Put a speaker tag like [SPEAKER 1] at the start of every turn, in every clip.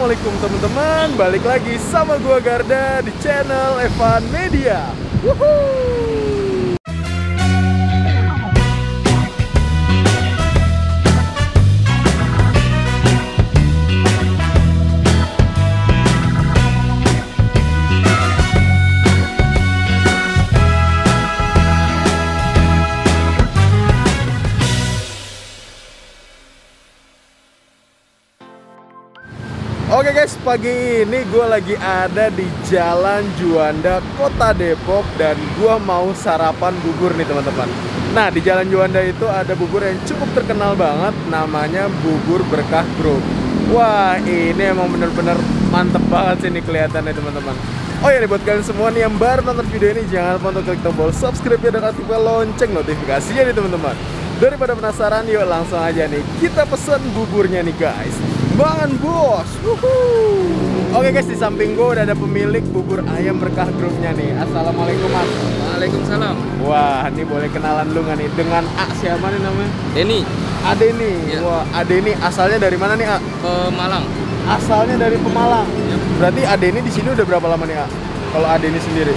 [SPEAKER 1] Assalamualaikum teman-teman, balik lagi sama gua Garda di channel Evan Media. Wuhuu. Oke guys, pagi ini gue lagi ada di Jalan Juanda, Kota Depok. Dan gue mau sarapan bubur nih teman-teman. Nah, di Jalan Juanda itu ada bubur yang cukup terkenal banget, namanya Bubur Berkah Group. Wah, ini emang bener-bener mantep banget sih nih kelihatannya teman-teman. Oh ya nih, buat kalian semua nih yang baru nonton video ini, jangan lupa untuk klik tombol subscribe dan aktifkan lonceng notifikasinya nih teman-teman. Daripada penasaran, yuk langsung aja nih kita pesen buburnya nih guys. Bangan bos. Oke guys, di samping gue udah ada pemilik Bubur Ayam Berkah Grupnya nih. Assalamualaikum mas.
[SPEAKER 2] Waalaikumsalam.
[SPEAKER 1] Wah, ini boleh kenalan lu nggak nih dengan A siapa nih namanya?
[SPEAKER 2] Denny.
[SPEAKER 1] Denny.
[SPEAKER 2] Ya.
[SPEAKER 1] Wah, Denny asalnya dari mana nih A?
[SPEAKER 2] Pemalang.
[SPEAKER 1] Asalnya dari Pemalang.
[SPEAKER 2] Ya.
[SPEAKER 1] Berarti Denny di sini udah berapa lama nih A? Kalau Denny sendiri?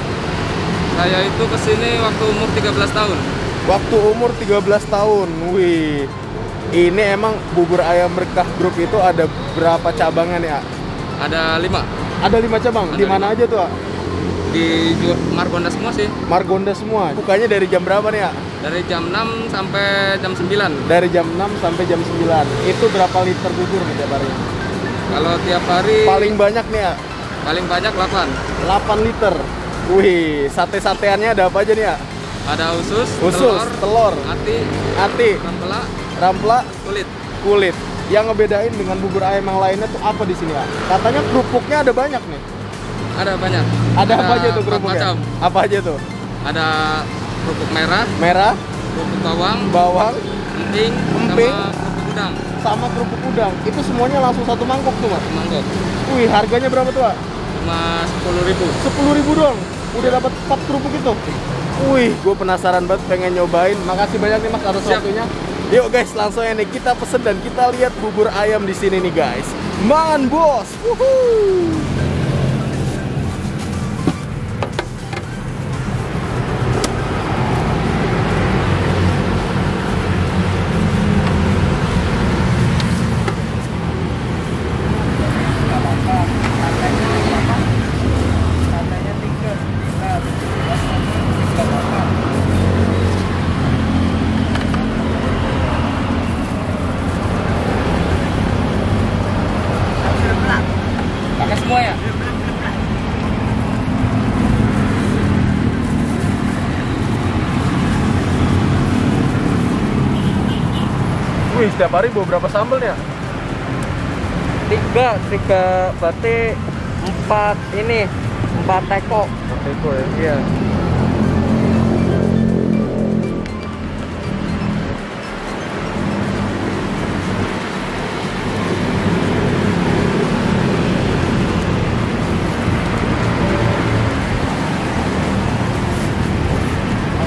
[SPEAKER 2] Saya itu kesini waktu umur 13 tahun.
[SPEAKER 1] Waktu umur 13 tahun. Wih. Ini emang Bubur Ayam Berkah Group itu ada berapa cabangnya nih, A?
[SPEAKER 2] Ada 5.
[SPEAKER 1] Ada 5 cabang. Di mana aja tuh, A?
[SPEAKER 2] Di Margonda semua sih.
[SPEAKER 1] Margonda semua. Bukanya dari jam berapa nih, A?
[SPEAKER 2] Dari jam 6 sampai jam 9.
[SPEAKER 1] Dari jam 6 sampai jam 9. Itu berapa liter bubur nih tiap hari?
[SPEAKER 2] Kalau tiap hari
[SPEAKER 1] Paling banyak nih, A?
[SPEAKER 2] paling banyak 8.
[SPEAKER 1] 8 liter. Wih, sate-sateannya ada apa aja nih, A?
[SPEAKER 2] Ada usus,
[SPEAKER 1] telur,
[SPEAKER 2] ati,
[SPEAKER 1] rampla, kulit. Yang ngebedain dengan bubur ayam yang lainnya tuh apa di sini, A? Katanya kerupuknya ada banyak nih.
[SPEAKER 2] Ada banyak.
[SPEAKER 1] Ada apa aja tuh
[SPEAKER 2] 4
[SPEAKER 1] kerupuknya?
[SPEAKER 2] macam.
[SPEAKER 1] Apa aja tuh?
[SPEAKER 2] Ada kerupuk merah, kerupuk
[SPEAKER 1] bawang,
[SPEAKER 2] emping,
[SPEAKER 1] emping,
[SPEAKER 2] sama kerupuk udang.
[SPEAKER 1] sama kerupuk udang. Itu semuanya langsung satu mangkok tuh, Mas.
[SPEAKER 2] Mangkok.
[SPEAKER 1] Wih, harganya berapa tuh, A?
[SPEAKER 2] Cuma 10.000.
[SPEAKER 1] 10.000 doang. Udah dapat 4 kerupuk itu. Wih, gue penasaran banget, pengen nyobain. Makasih banyak nih Mas atas waktunya. Yuk guys, langsung ya nih kita pesen dan kita lihat bubur ayam di sini nih guys. Mangan bos. Wuhuu.
[SPEAKER 2] Pakai semua ya?
[SPEAKER 1] Wih, setiap hari bawa berapa sambal ya?
[SPEAKER 3] 3 berarti 4 ini 4 teko.
[SPEAKER 1] 4 teko ya? Iya.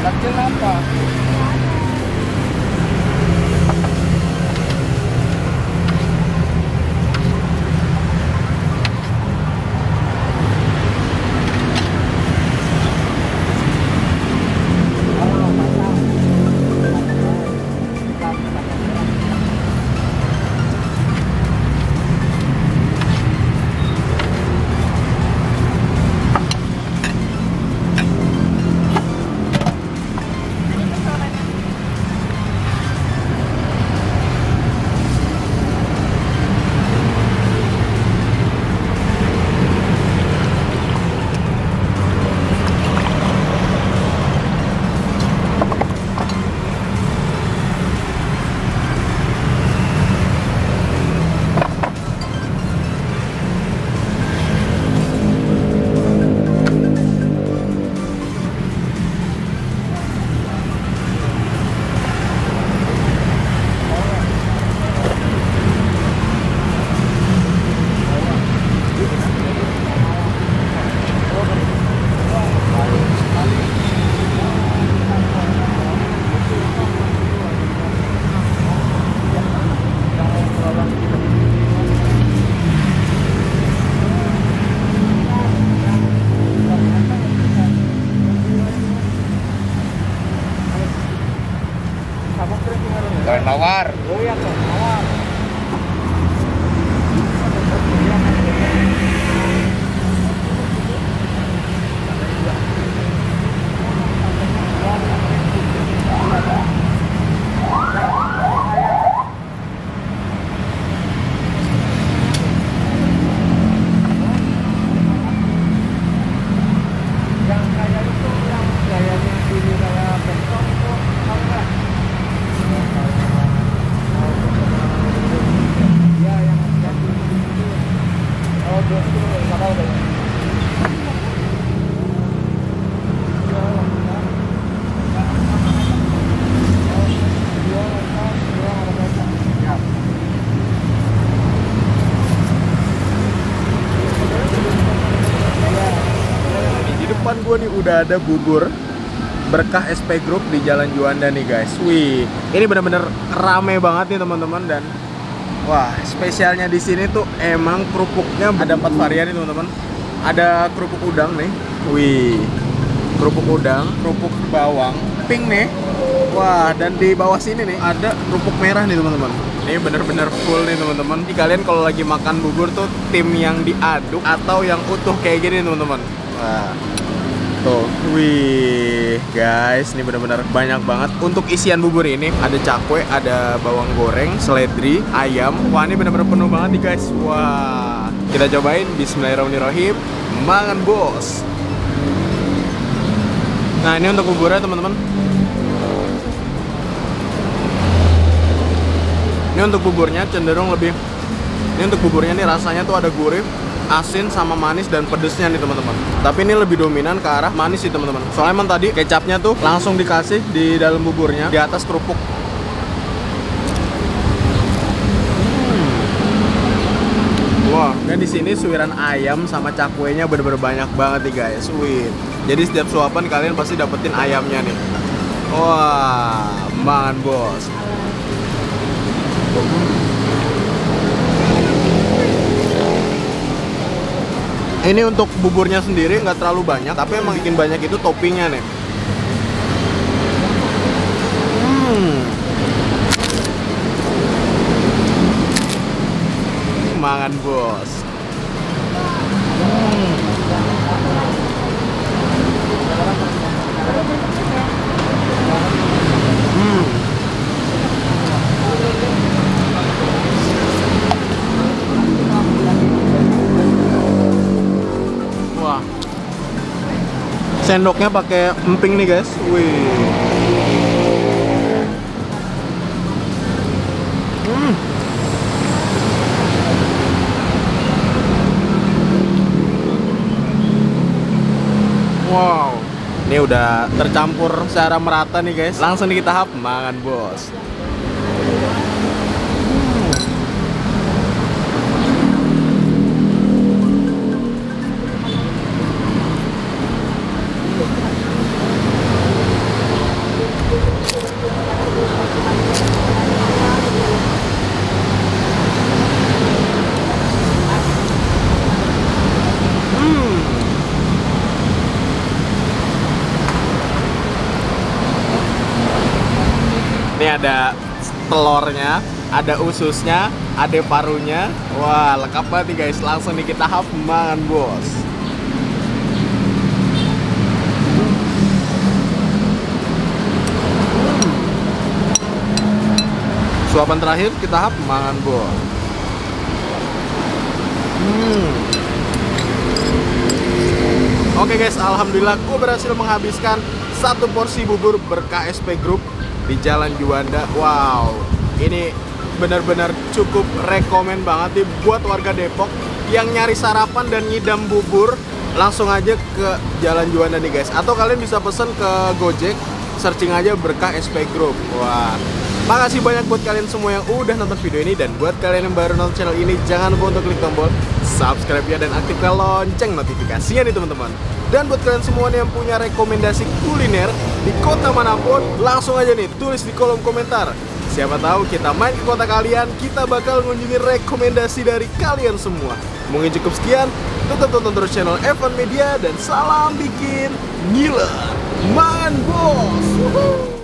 [SPEAKER 2] Kecil apa? tawar.
[SPEAKER 3] Oh ya, tawar. Yang kayak itu yang gayanya ini kayak bentong tuh, tahu nggak? Ya yang itu. Oh, bos itu nggak tahu deh.
[SPEAKER 1] Di depan gue nih udah ada bubur berkah SP Group di Jalan Juanda nih guys. Wih, ini bener-bener rame banget nih teman-teman. Dan wah, spesialnya di sini tuh emang kerupuknya ada 4 varian nih teman-teman. Ada kerupuk udang nih. Wih, kerupuk udang, kerupuk bawang, pink nih. Wah, dan di bawah sini nih ada kerupuk merah nih teman-teman. Ini bener-bener full nih teman-teman. Jadi kalian kalau lagi makan bubur tuh tim yang diaduk atau yang utuh kayak gini teman-teman. Wah, tuh, wih guys, ini benar-benar banyak banget. Untuk isian bubur ini ada cakwe, ada bawang goreng, seledri, ayam. Wah, ini benar-benar penuh banget nih guys. Wah, kita cobain. Bismillahirrahmanirrahim. Mangan bos. Nah, ini untuk buburnya teman-teman. Ini untuk buburnya cenderung lebih. Ini untuk buburnya nih rasanya tuh ada gurih, asin sama manis dan pedesnya nih teman-teman. Tapi ini lebih dominan ke arah manis sih teman-teman. Soalnya emang tadi kecapnya tuh langsung dikasih di dalam buburnya di atas kerupuk. Wah, dan di sini suiran ayam sama cakwenya bener-bener banyak banget nih guys. Wih. Jadi setiap suapan kalian pasti dapetin ayamnya nih. Wah, mangan bos. Ini untuk buburnya sendiri nggak terlalu banyak, tapi emang bikin banyak itu toppingnya nih. Mangan bos. Wah, sendoknya pakai emping nih guys. Wih. Wow, ini udah tercampur secara merata nih guys. Langsung di tahap mangan bos. Ini ada telurnya, ada ususnya, ada parunya. Wah, lengkap banget nih guys. Langsung nih kita tahap mangan bos. Suapan terakhir kita tahap mangan bos. Oke guys, alhamdulillah gue berhasil menghabiskan 1 porsi bubur berkah SP Group di Jalan Juanda. Wow, ini benar-benar cukup rekomen banget nih buat warga Depok yang nyari sarapan dan ngidam bubur. Langsung aja ke Jalan Juanda nih guys. Atau kalian bisa pesen ke Gojek, searching aja berkah SP Group. Wah, makasih banyak buat kalian semua yang udah nonton video ini. Dan buat kalian yang baru nonton channel ini, jangan lupa untuk klik tombol subscribe ya dan aktifkan lonceng notifikasinya nih teman-teman. Dan buat kalian semua yang punya rekomendasi kuliner di kota manapun, langsung aja nih tulis di kolom komentar. Siapa tahu kita main ke kota kalian, kita bakal ngunjungi rekomendasi dari kalian semua. Mungkin cukup sekian, tetap tonton terus channel Evan Media dan salam bikin gila, man bos.